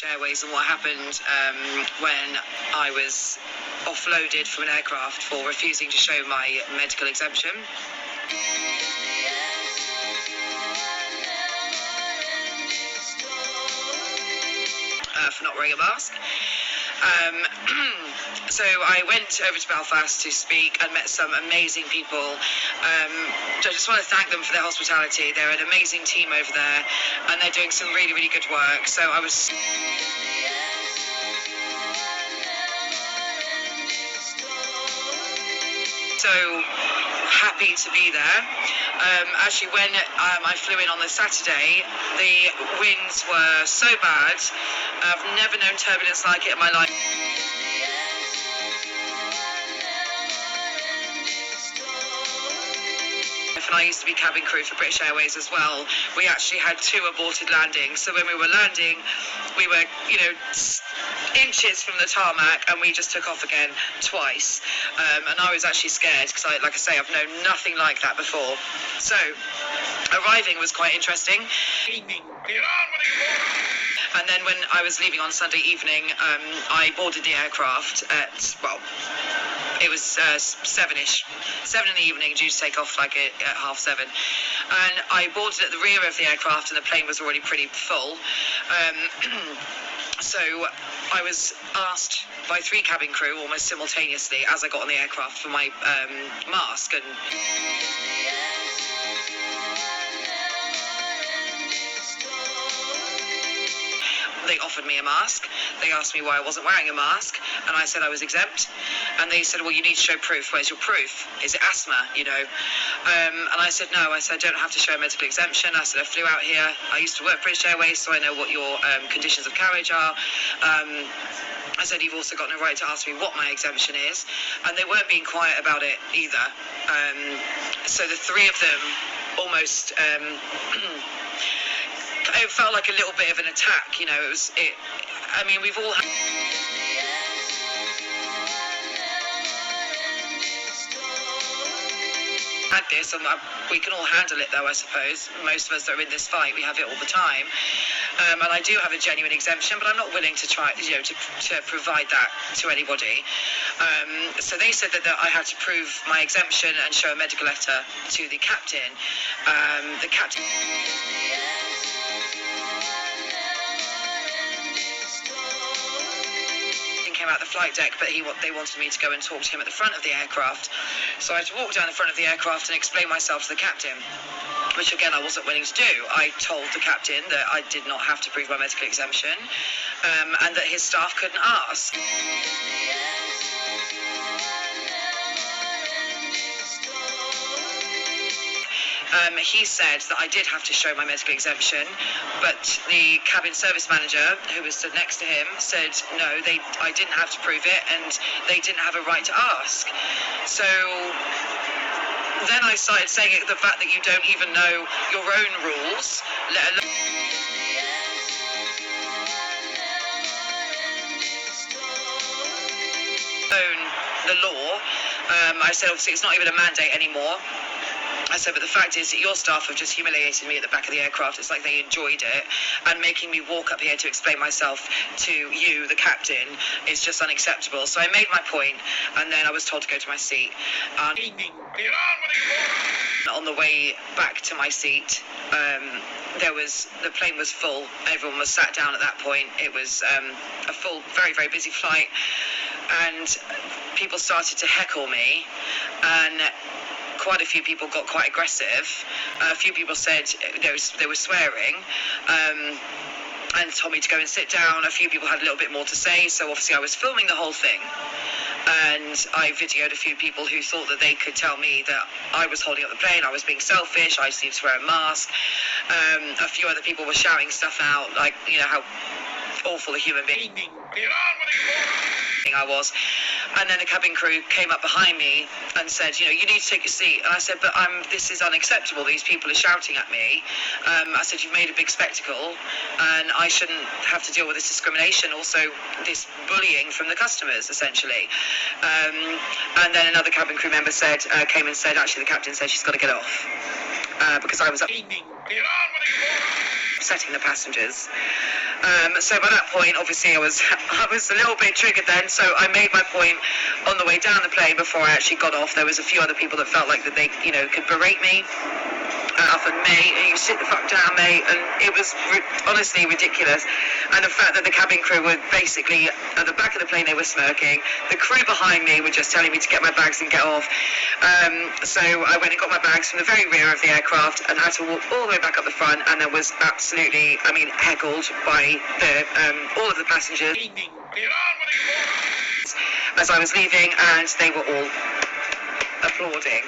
British Airways and what happened when I was offloaded from an aircraft for refusing to show my medical exemption. For not wearing a mask. So I went over to Belfast to speak and met some amazing people. I just want to thank them for their hospitality. They're an amazing team over there and they're doing some really, really good work. So I was so happy to be there. Actually, when I flew in on the Saturday, the winds were so bad. I've never known turbulence like it in my life. And I used to be cabin crew for British Airways as well. We actually had 2 aborted landings. So when we were landing, we were, inches from the tarmac, and we just took off again twice. And I was actually scared because, like I say, I've known nothing like that before. So arriving was quite interesting. And then when I was leaving on Sunday evening, I boarded the aircraft at, it was 7-ish, 7 in the evening, due to take off at 7:30. And I boarded at the rear of the aircraft, and the plane was already pretty full. So I was asked by 3 cabin crew almost simultaneously as I got on the aircraft for my mask, and they offered me a mask. They asked me why I wasn't wearing a mask, and I said I was exempt. And they said, well, you need to show proof. Where's your proof? Is it asthma, And I said, no. I said, I don't have to show a medical exemption. I said, I flew out here. I used to work for British Airways, so I know what your conditions of carriage are. I said, you've also got no right to ask me what my exemption is. And they weren't being quiet about it either. So the 3 of them almost... it felt like a little bit of an attack, we've all had this, and we can all handle it though, I suppose. Most of us that are in this fight, we have it all the time. And I do have a genuine exemption, but I'm not willing to try, to provide that to anybody. So they said that I had to prove my exemption and show a medical letter to the captain. The captain out the flight deck, but they wanted me to go and talk to him at the front of the aircraft. So I had to walk down the front of the aircraft and explain myself to the captain, which again I wasn't willing to do. I told the captain that I did not have to prove my medical exemption, and that his staff couldn't ask. He said that I did have to show my medical exemption, but the cabin service manager, who was stood next to him, said no, I didn't have to prove it, and they didn't have a right to ask. So then I started saying the fact that you don't even know your own rules, let alone the law. I said, obviously, it's not even a mandate anymore. I said, but the fact is that your staff have just humiliated me at the back of the aircraft. It's like they enjoyed it, and making me walk up here to explain myself to you, the captain, is just unacceptable. So I made my point, and then I was told to go to my seat. On the way back to my seat, the plane was full. Everyone was sat down at that point. It was a full, very, very busy flight, and people started to heckle me, and quite a few people got quite aggressive. A few people said they were swearing, and told me to go and sit down. A few people had a little bit more to say, so obviously I was filming the whole thing. And I videoed a few people who thought that they could tell me that I was holding up the plane, I was being selfish, I just needed to wear a mask. A few other people were shouting stuff out, like, how awful a human being I was. And then the cabin crew came up behind me and said, you need to take your seat. And I said, but this is unacceptable. These people are shouting at me. I said, you've made a big spectacle, and I shouldn't have to deal with this discrimination, also this bullying from the customers, essentially. And then another cabin crew member came and said, actually, the captain said she's got to get off, because I was upsetting the passengers. So by that point, obviously, I was a little bit triggered then. So I made my point on the way down the plane before I actually got off. There was a few other people that felt like that they, could berate me. Offered, mate, you sit the fuck down, mate, and it was honestly ridiculous. And the fact that the cabin crew were basically at the back of the plane, they were smirking. The crew behind me were just telling me to get my bags and get off. So I went and got my bags from the very rear of the aircraft and had to walk all the way back up the front, and I was absolutely, heckled by all of the passengers as I was leaving, and they were all applauding.